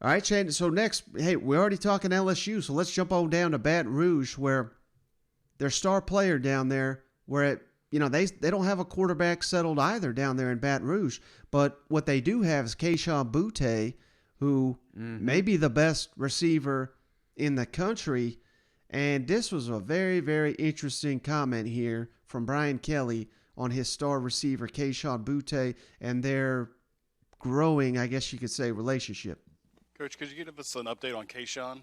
All right, Shane. So next, hey, we're already talking LSU, so let's jump on down to Baton Rouge, where their star player down there, they don't have a quarterback settled either down there in Baton Rouge. But what they do have is Kayshon Boutte, who may be the best receiver in the country. And this was a very, very interesting comment here from Brian Kelly on his star receiver, Kayshon Boutte, and their growing, I guess you could say, relationship. Coach, could you give us an update on Kayshon?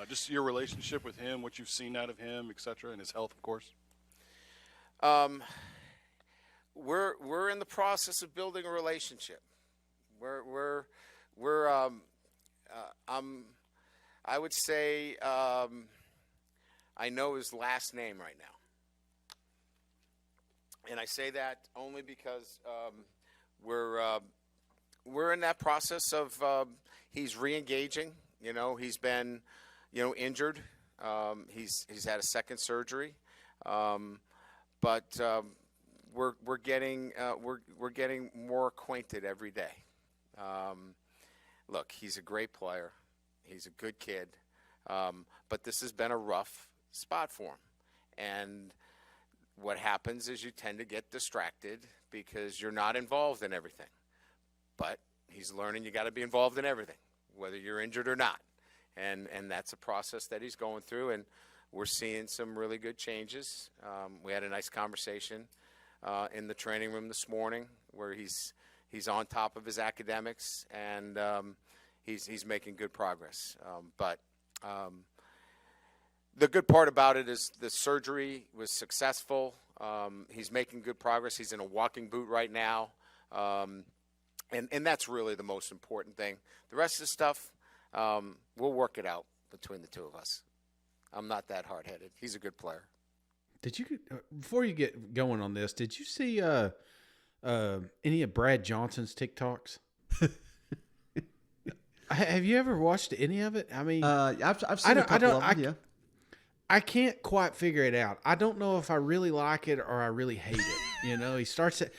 Just your relationship with him, what you've seen out of him, et cetera, and his health, of course. We're in the process of building a relationship. I would say I know his last name right now, and I say that only because we're in that process of he's re-engaging. He's been injured. He's had a second surgery, but we're getting more acquainted every day. Look, he's a great player. He's a good kid, but this has been a rough spot for him. And what happens is you tend to get distracted because you're not involved in everything. But he's learning you got to be involved in everything, whether you're injured or not. And that's a process that he's going through, and we're seeing some really good changes. We had a nice conversation in the training room this morning where he's on top of his academics, and he's making good progress. But the good part about it is the surgery was successful. He's making good progress. He's in a walking boot right now. And that's really the most important thing. The rest of the stuff, we'll work it out between the two of us. I'm not that hard-headed. He's a good player. Did you, before you get going on this, did you see any of Brad Johnson's TikToks? Have you ever watched any of it? I mean, I've seen a couple of them, yeah. I can't quite figure it out. I don't know if I really like it or I really hate it. He starts to,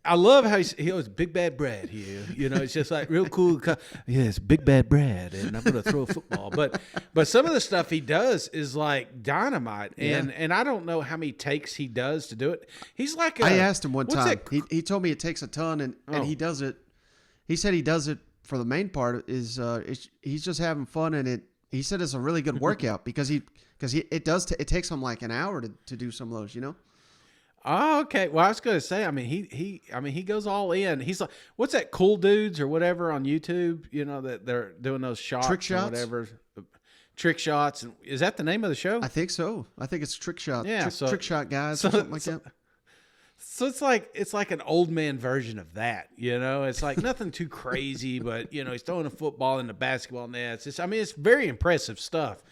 I love how he was Big Bad Brad here. It's just like real cool. Yes, Big Bad Brad, and I'm going to throw a football. But some of the stuff he does is like dynamite, and I don't know how many takes he does to do it. He's like I asked him one time. He told me it takes a ton, and he does it. He said he does it for the main part is he's just having fun, and he said it's a really good workout because it takes him like an hour to do some of those, Oh, okay. Well, I was going to say, he goes all in. He's like, what's that, Cool Dudes or whatever on YouTube? That they're doing those shots, trick shots, or whatever, trick shots. Is that the name of the show? I think so. I think it's Trick Shot. Yeah, trick shot guys or something like that. So it's like an old man version of that. It's like nothing too crazy, but he's throwing a football in the basketball nets. It's very impressive stuff.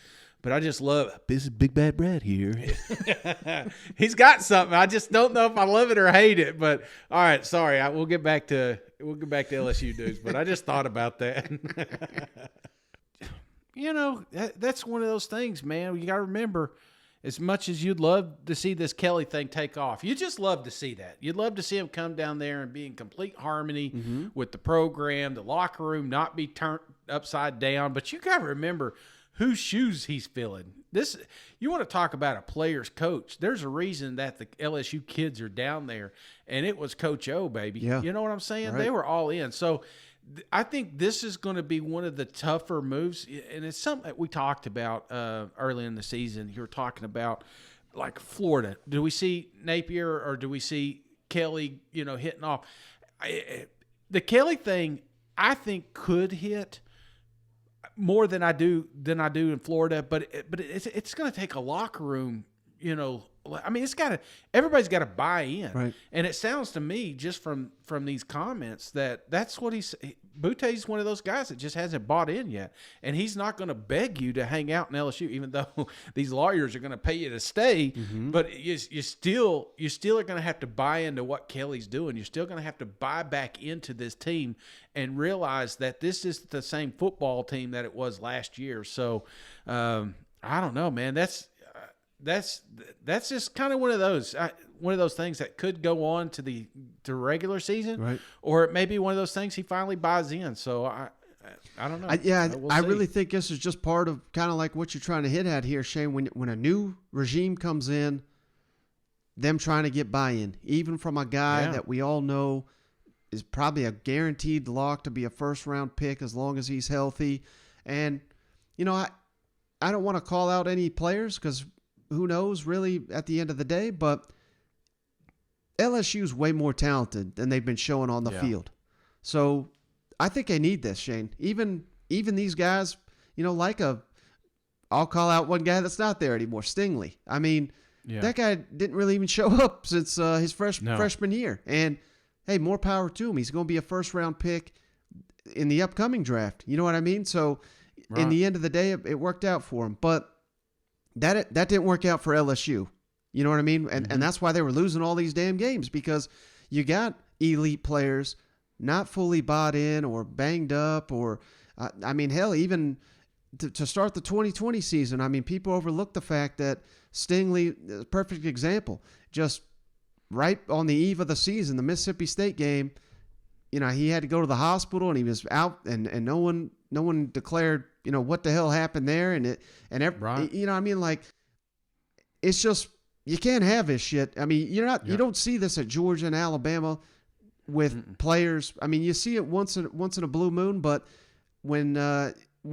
But I just love, this is Big Bad Brad here. He's got something. I just don't know if I love it or hate it. But all right, sorry. We'll get back to LSU dudes. But I just thought about that. That's one of those things, man. You got to remember, as much as you'd love to see this Kelly thing take off, you just love to see that. You'd love to see him come down there and be in complete harmony with the program, the locker room, not be turned upside down. But you got to remember whose shoes he's filling. You want to talk about a player's coach. There's a reason that the LSU kids are down there, and it was Coach O, baby. Yeah. You know what I'm saying? Right. They were all in. So I think this is going to be one of the tougher moves, and it's something that we talked about early in the season. You were talking about, like, Florida. Do we see Napier or do we see Kelly, hitting off? The Kelly thing, I think, could hit more than I do in Florida, but it's going to take a locker room, everybody's got to buy in. Right. And it sounds to me just from these comments that's what Boutte's one of those guys that just hasn't bought in yet. And he's not going to beg you to hang out in LSU, even though these lawyers are going to pay you to stay. But you still are going to have to buy into what Kelly's doing. You're still going to have to buy back into this team and realize that this is the same football team that it was last year. So I don't know, man. That's just kind of one of those things that could go on to the regular season, right? Or it may be one of those things he finally buys in. So I don't know. I really think this is just part of kind of like what you're trying to hit at here, Shane. When a new regime comes in, them trying to get buy-in, even from a guy that we all know is probably a guaranteed lock to be a first-round pick as long as he's healthy. And, I don't want to call out any players because who knows really at the end of the day, but LSU's way more talented than they've been showing on the field. So I think they need this, Shane. Even these guys, I'll call out one guy that's not there anymore, Stingley. I mean, that guy didn't really even show up since his freshman year. And, hey, more power to him. He's going to be a first-round pick in the upcoming draft. You know what I mean? So in the end of the day, it worked out for him. But that didn't work out for LSU. You know what I mean? And that's why they were losing all these damn games, because you got elite players not fully bought in or banged up or, hell, even to start the 2020 season, people overlooked the fact that Stingley, perfect example, just right on the eve of the season, the Mississippi State game, he had to go to the hospital and he was out and no one declared, what the hell happened there. It's just, you can't have this shit. You don't see this at Georgia and Alabama with players. You see it once in a blue moon, but when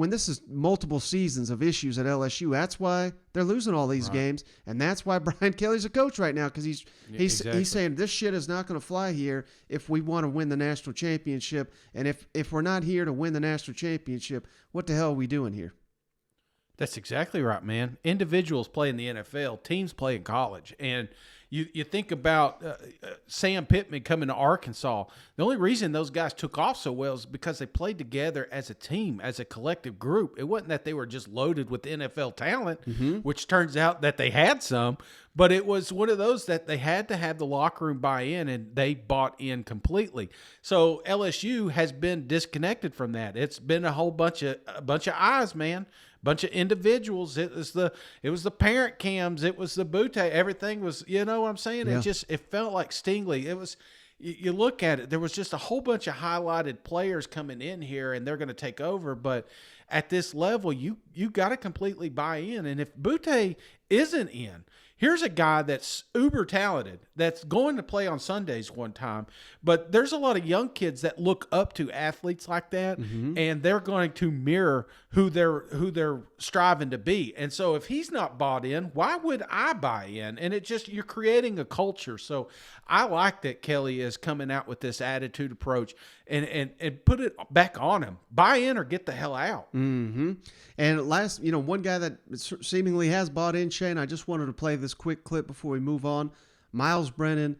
this is multiple seasons of issues at LSU, that's why they're losing all these games, and that's why Brian Kelly's a coach right now, because he's saying this shit is not going to fly here if we want to win the national championship, and if we're not here to win the national championship, what the hell are we doing here? That's exactly right, man. Individuals play in the NFL, teams play in college, and you think about Sam Pittman coming to Arkansas. The only reason those guys took off so well is because they played together as a team, as a collective group. It wasn't that they were just loaded with NFL talent, which turns out that they had some, but it was one of those that they had to have the locker room buy in, and they bought in completely. So LSU has been disconnected from that. It's been a whole bunch of eyes, man. Bunch of individuals. It was the parent cams. It was the Boutte. Everything was, you know what I'm saying? Yeah. It felt like Stingley. It was, you look at it, there was just a whole bunch of highlighted players coming in here, and they're going to take over. But at this level, you got to completely buy in. And if Boutte isn't in, here's a guy that's uber talented, that's going to play on Sundays one time, but there's a lot of young kids that look up to athletes like that, and they're going to mirror who they're striving to be. And so if he's not bought in, why would I buy in? And you're creating a culture. So I like that Kelly is coming out with this attitude approach and put it back on him. Buy in or get the hell out. And last, one guy that seemingly has bought in, Shane, I just wanted to play this quick clip before we move on. Myles Brennan,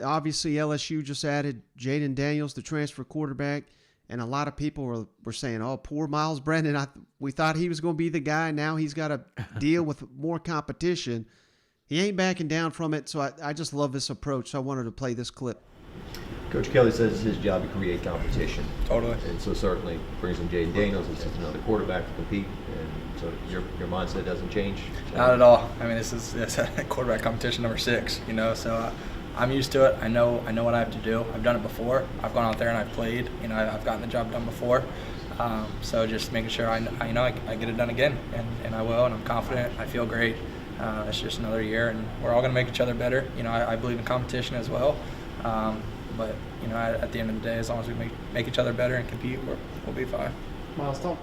obviously LSU just added Jaden Daniels, the transfer quarterback, and a lot of people were saying, oh, poor Myles Brennan. We thought he was going to be the guy. Now he's got to deal with more competition. He ain't backing down from it, so I just love this approach. So I wanted to play this clip. Coach Kelly says it's his job to create competition. Totally. And so certainly brings in Jaden Daniels as another quarterback to compete. And so your mindset doesn't change? Not at all. This is quarterback competition number 6, so I'm used to it. I know what I have to do. I've done it before. I've gone out there and I've played. I've gotten the job done before. So just making sure I get it done again, and I will, and I'm confident. I feel great. It's just another year, and we're all going to make each other better. I believe in competition as well. But at the end of the day, as long as we make each other better and compete, we'll be fine. Myles, talk